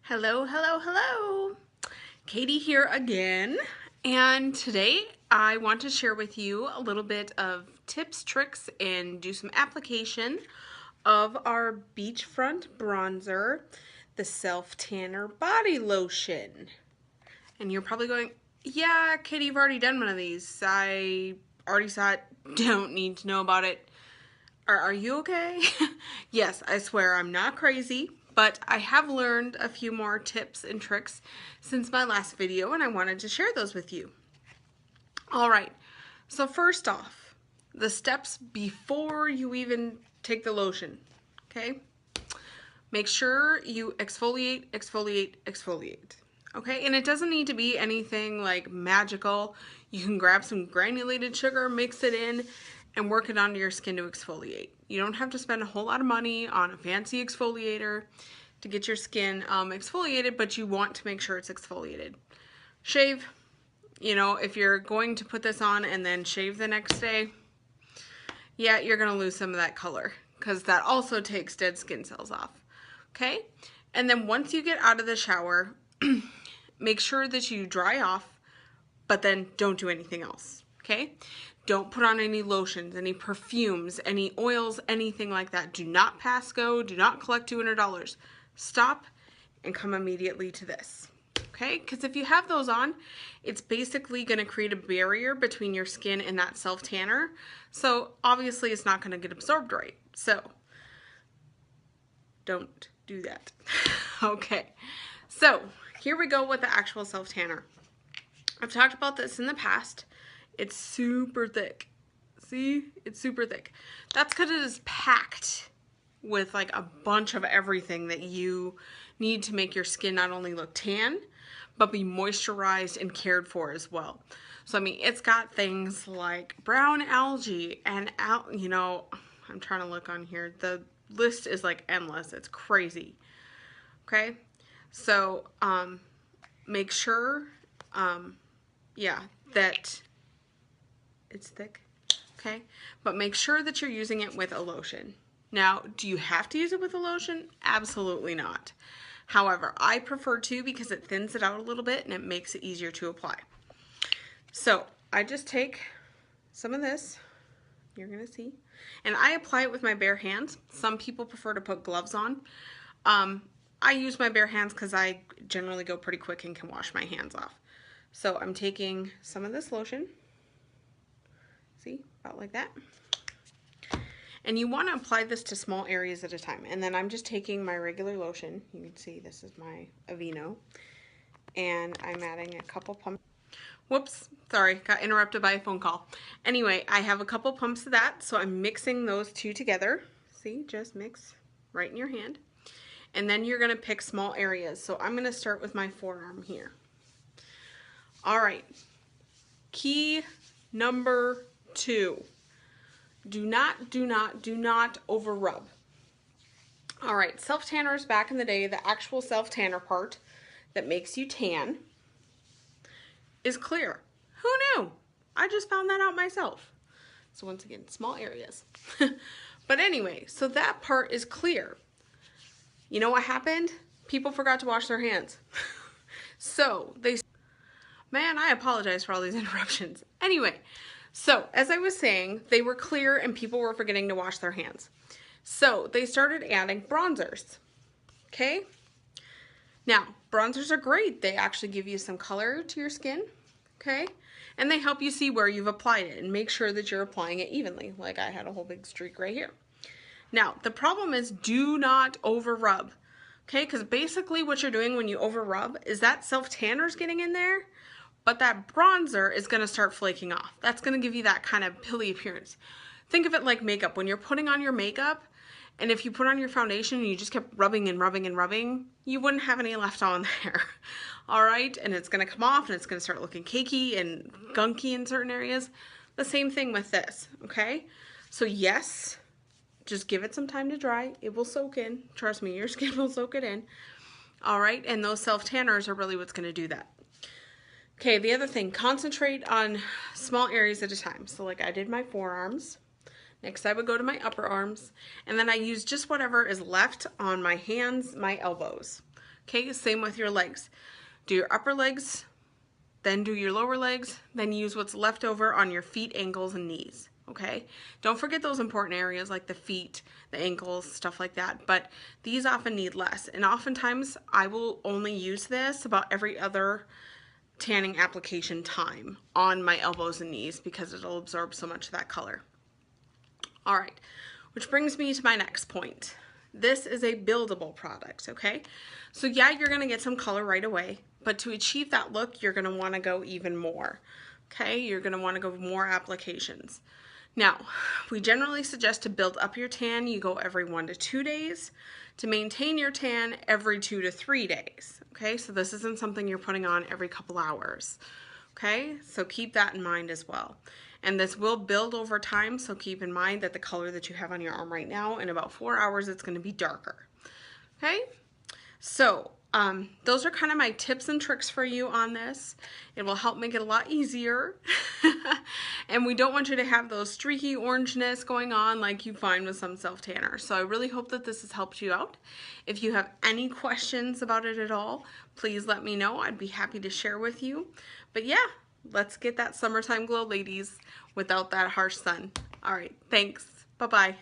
Hello, hello, hello. Katie here again, and today I want to share with you a little bit of tips, tricks, and do some application of our beachfront bronzer, the Self Tanner Body Lotion. And you're probably going, yeah, Katie, you've already done one of these. I already saw it, don't need to know about it. Are you okay? Yes, I swear I'm not crazy, but I have learned a few more tips and tricks since my last video, and I wanted to share those with you. All right, so first off, the steps before you even take the lotion, okay? Make sure you exfoliate, exfoliate, exfoliate. Okay, and it doesn't need to be anything like magical. You can grab some granulated sugar, mix it in, and work it onto your skin to exfoliate. You don't have to spend a whole lot of money on a fancy exfoliator to get your skin exfoliated, but you want to make sure it's exfoliated. Shave, you know, if you're going to put this on and then shave the next day, yeah, you're gonna lose some of that color because that also takes dead skin cells off. Okay, and then once you get out of the shower, make sure that you dry off, but then don't do anything else, okay? Don't put on any lotions, any perfumes, any oils, anything like that. Do not pass go, do not collect $200. Stop and come immediately to this, okay? Because if you have those on, it's basically gonna create a barrier between your skin and that self-tanner. So obviously it's not gonna get absorbed right. So don't do that. Okay, so here we go with the actual self-tanner. I've talked about this in the past. It's super thick. See, it's super thick. That's because it is packed with like a bunch of everything that you need to make your skin not only look tan, but be moisturized and cared for as well. So I mean, it's got things like brown algae and you know, I'm trying to look on here. The list is like endless. It's crazy. Okay, so make sure, yeah, that it's thick. Okay, but make sure that you're using it with a lotion. Now, do you have to use it with a lotion? Absolutely not. However, I prefer to because it thins it out a little bit and it makes it easier to apply. So I just take some of this, you're gonna see, and I apply it with my bare hands. Some people prefer to put gloves on. I use my bare hands because I generally go pretty quick and can wash my hands off. So I'm taking some of this lotion, see, about like that. And you want to apply this to small areas at a time. And then I'm just taking my regular lotion. You can see this is my Aveeno. And I'm adding a couple pumps. Whoops, sorry, got interrupted by a phone call. Anyway, I have a couple pumps of that, so I'm mixing those two together. See, just mix right in your hand. And then you're gonna pick small areas. So I'm gonna start with my forearm here. All right, key number 2. Do not over rub. All right, self-tanners back in the day, the actual self-tanner part that makes you tan is clear. Who knew? I just found that out myself. So once again, small areas. But anyway, so that part is clear. You know what happened? People forgot to wash their hands. So man, I apologize for all these interruptions. Anyway, so as I was saying, they were clear and people were forgetting to wash their hands. So they started adding bronzers, okay? Now, bronzers are great. They actually give you some color to your skin, okay? And they help you see where you've applied it and make sure that you're applying it evenly. Like I had a whole big streak right here. Now, the problem is do not over rub, okay? Because basically what you're doing when you over rub is that self-tanner's getting in there, but that bronzer is going to start flaking off. That's going to give you that kind of pilly appearance. Think of it like makeup. When you're putting on your makeup, and if you put on your foundation and you just kept rubbing and rubbing and rubbing, you wouldn't have any left on there. All right, and it's going to come off and it's going to start looking cakey and gunky in certain areas. The same thing with this, okay? So yes, just give it some time to dry. It will soak in. Trust me, your skin will soak it in. All right, and those self-tanners are really what's going to do that. Okay, the other thing, concentrate on small areas at a time. So like I did my forearms. Next I would go to my upper arms. And then I use just whatever is left on my hands, my elbows. Okay, same with your legs. Do your upper legs, then do your lower legs, then use what's left over on your feet, ankles, and knees. Okay, don't forget those important areas like the feet, the ankles, stuff like that, but these often need less. And oftentimes I will only use this about every other tanning application time on my elbows and knees because it'll absorb so much of that color. All right, which brings me to my next point. This is a buildable product, okay? So yeah, you're gonna get some color right away, but to achieve that look, you're gonna wanna go even more, okay? You're gonna wanna go more applications. Now, we generally suggest to build up your tan, you go every 1 to 2 days. To maintain your tan, every 2 to 3 days, okay? So this isn't something you're putting on every couple hours, okay? So keep that in mind as well. And this will build over time, so keep in mind that the color that you have on your arm right now, in about 4 hours, it's gonna be darker, okay? So those are kind of my tips and tricks for you on this. It will help make it a lot easier. And we don't want you to have those streaky orangeness going on like you find with some self-tanners. So I really hope that this has helped you out. If you have any questions about it at all, please let me know. I'd be happy to share with you. But yeah, let's get that summertime glow, ladies, without that harsh sun. All right, thanks. Bye-bye.